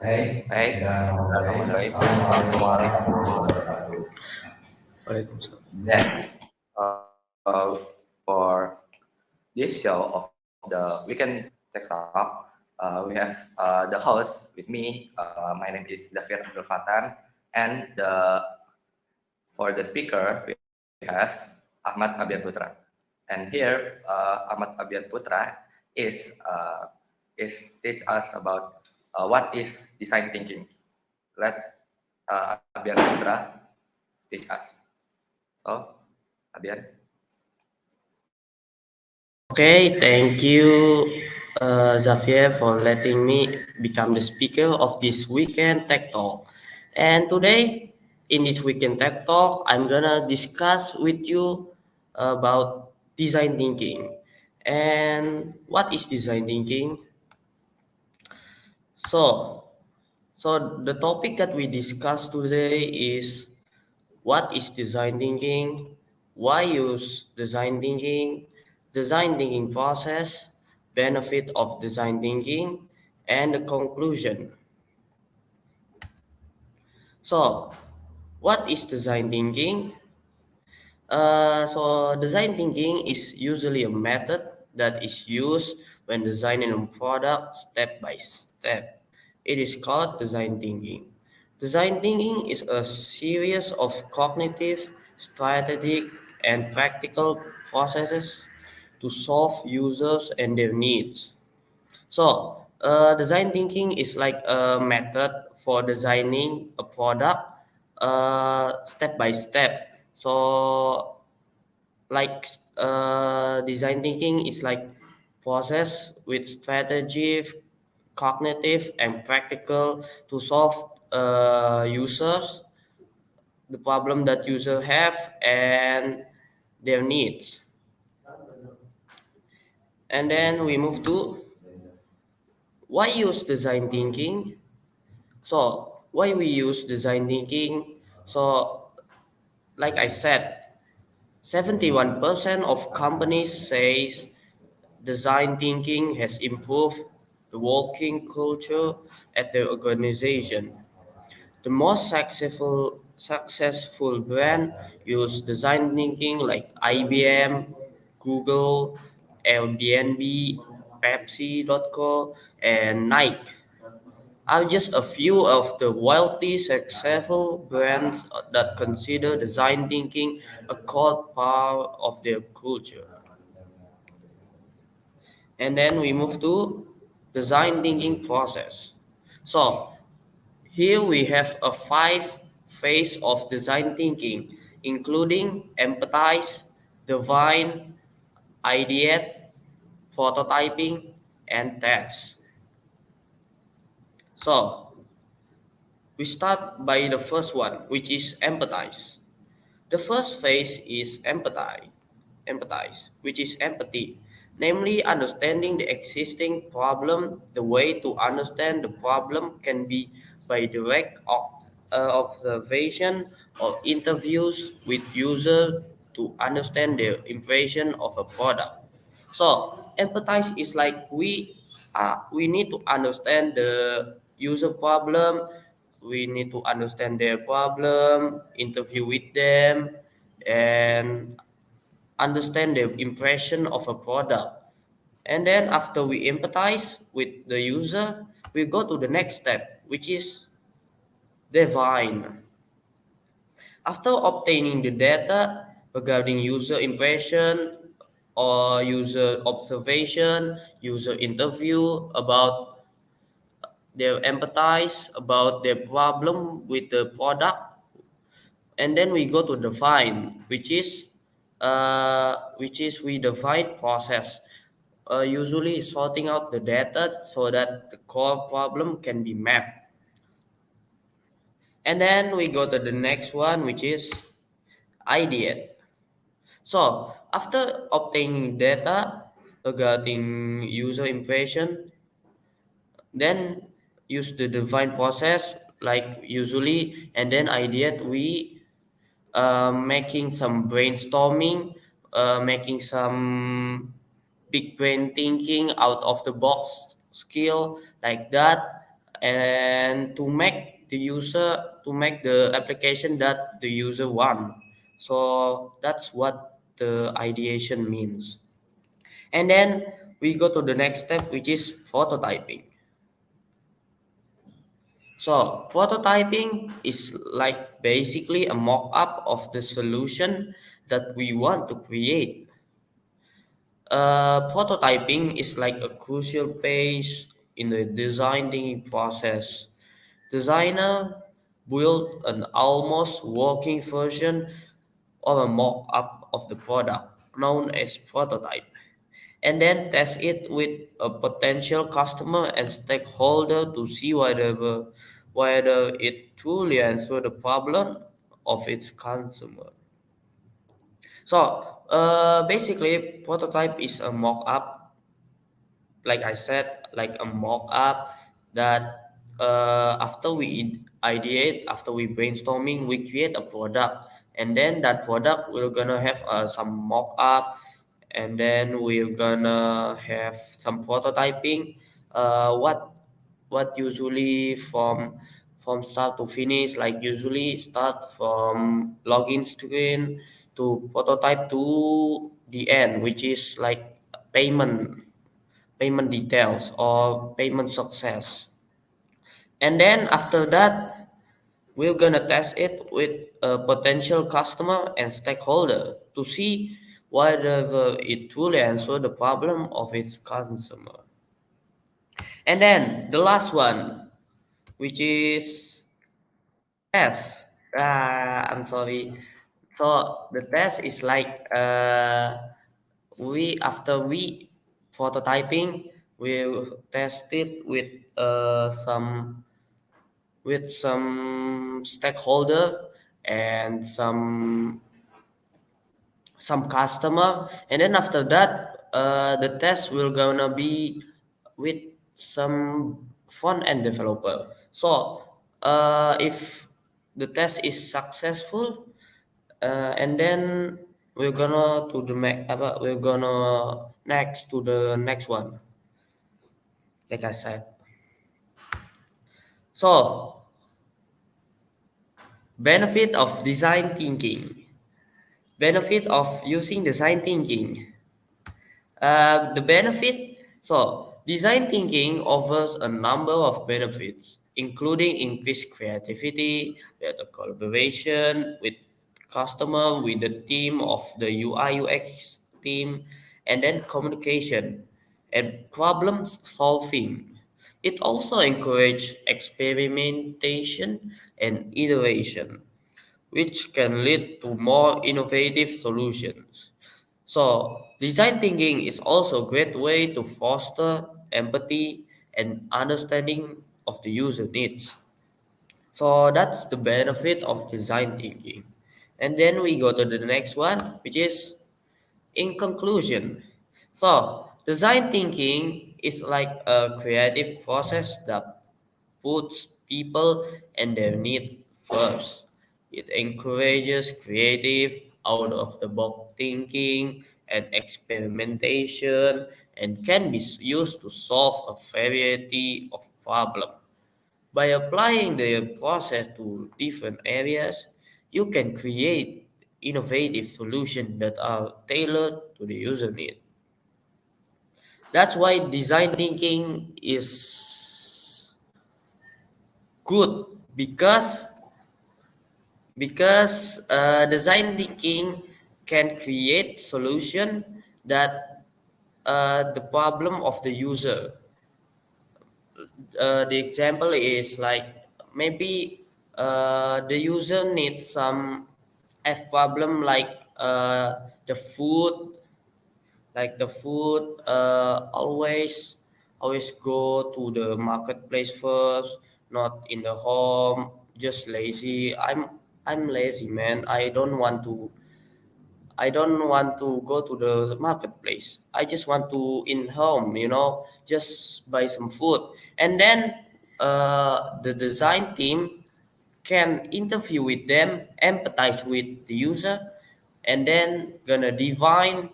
Baik, Assalamualaikum warahmatullahi wabarakatuh. Waalaikumsalam. Then, for this show of the weekend tech talk, we have the host with me. My name is David Abdul Fatan, and for the speaker we have Ahmad Abian Putra. And here, Ahmad Abian Putra is uh, teach us about what is design thinking. Let Abian Putra teach us. So, Abian. Okay, thank you, Xavier, for letting me become the speaker of this weekend tech talk. And today, in this weekend tech talk, I'm gonna discuss with you about design thinking. And what is design thinking? So, so the topic that we discuss today is what is design thinking, why use design thinking process, benefit of design thinking, and the conclusion. So, what is design thinking? Design thinking is usually a method that is used when designing a product step by step. It is called design thinking. Design thinking is a series of cognitive, strategic, and practical processes to solve users and their needs. Design thinking is like a method for designing a product step by step. Design thinking is like process with strategy, cognitive, and practical to solve users the problem that user have and their needs. And then we move to why use design thinking. Why we use design thinking? Like I said, 71% of companies says design thinking has improved the working culture at their organization. The most successful brand use design thinking like IBM, Google, Airbnb, Pepsi.co, and Nike are just a few of the wildly successful brands that consider design thinking a core part of their culture. And then we move to design thinking process. So here we have a five phase of design thinking, including empathize, define, ideate, prototyping, and test. So we start by the first one, which is empathize. The first phase is empathize, which is empathy, namely understanding the existing problem. The way to understand the problem can be by direct observation or interviews with users to understand their impression of a product. So empathize is like we need to understand the user problem. We need to understand their problem, interview with them, and understand their impression of a product. And then after we empathize with the user, we go to the next step, which is define. After obtaining the data regarding user impression or user observation, user interview about their empathize about their problem with the product, and then we go to define, which is we define process. Usually sorting out the data so that the core problem can be mapped. And then we go to the next one, which is ideate. So after obtaining data regarding user impression, then use the define process like usually, and then ideate we making some brainstorming, making some big brain thinking out of the box skill like that, and to make the application that the user want. So that's what the ideation means. And then we go to the next step, which is prototyping. So prototyping is like basically a mock-up of the solution that we want to create. Prototyping is like a crucial phase in the designing process. Designer build an almost working version or a mock-up of the product known as prototype, and then test it with a potential customer and stakeholder to see whether it truly answers the problem of its consumer. So basically, prototype is a mock-up, like I said, like a mock-up that after we ideate, after we brainstorming, we create a product, and then that product we're gonna have some mock-up, and then we're gonna have some prototyping. What usually from start to finish, like usually start from login screen to prototype to the end, which is like payment details or payment success. And then after that, we're gonna test it with a potential customer and stakeholder to see whether it truly answers the problem of its consumer. And then the last one, which is test. I'm sorry. So the test is like we after we prototyping, we'll test it with some stakeholder and some customer, and then after that the test will gonna be with some front end developer. So if the test is successful, and then we're gonna next to the next one, like I said. So benefit of design thinking. Benefit of using design thinking. The benefit, so design thinking offers a number of benefits, including increased creativity, better collaboration with customer, with the team of the UI UX team, and then communication and problem solving. It also encourages experimentation and iteration, which can lead to more innovative solutions. So, design thinking is also a great way to foster empathy and understanding of the user needs. So, that's the benefit of design thinking. And then we go to the next one, which is in conclusion. So, design thinking is like a creative process that puts people and their needs first. It encourages creative, out of the box thinking and experimentation, and can be used to solve a variety of problems. By applying the process to different areas, you can create innovative solutions that are tailored to the user need. That's why design thinking is good, because design thinking can create solution that the problem of the user. The example is like maybe the user needs some F problem the food, like the food always go to the marketplace first, not in the home, just lazy. I'm lazy, man. I don't want to go to the marketplace. I just want to in home, just buy some food. And then the design team can interview with them, empathize with the user, and then gonna define,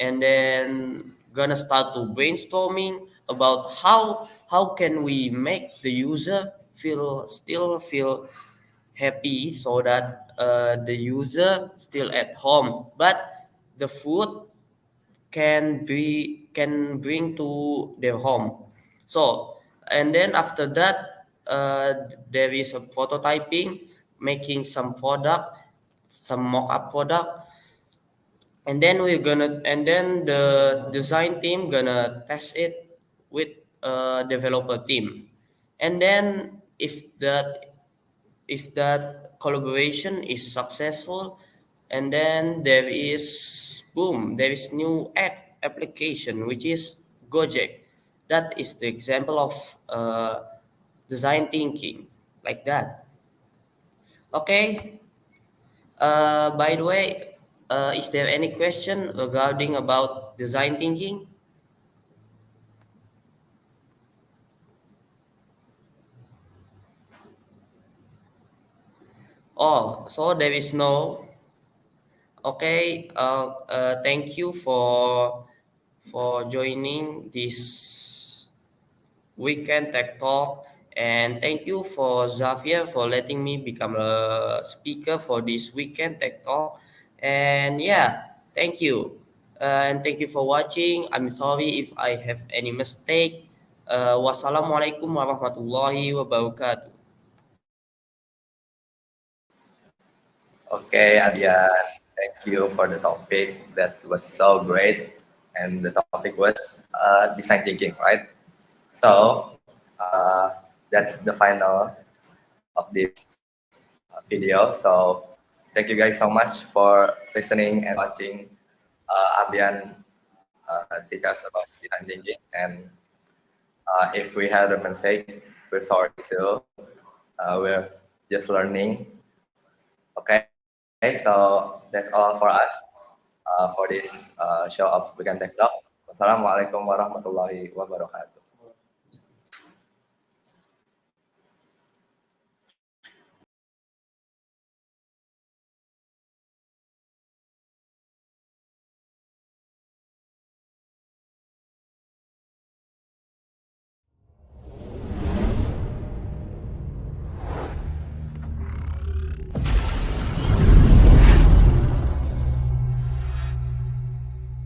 and then gonna start to brainstorming about how how can we make the user still feel happy so that the user still at home, but the food can bring to their home. So and then after that there is a prototyping, making some product, some mock-up product, and then the design team gonna test it with developer team. And then if that collaboration is successful, and then there is new application, which is Gojek. That is the example of design thinking, like that. Okay. By the way, is there any question regarding about design thinking? Oh, so there is no. Okay. Thank you for joining this weekend tech talk, and thank you for Xavier for letting me become a speaker for this weekend tech talk. And yeah, thank you, and thank you for watching. I'm sorry if I have any mistake. Wassalamualaikum warahmatullahi wabarakatuh. Okay, Adian, thank you for the topic. That was so great. And the topic was design thinking, right? So that's the final of this video. So thank you guys so much for listening and watching Abian teach us about design thinking. And if we had a mistake, we're sorry too. We're just learning. Okay, so that's all for us for this show of Weekend Tech Talk. Wassalamualaikum warahmatullahi wabarakatuh.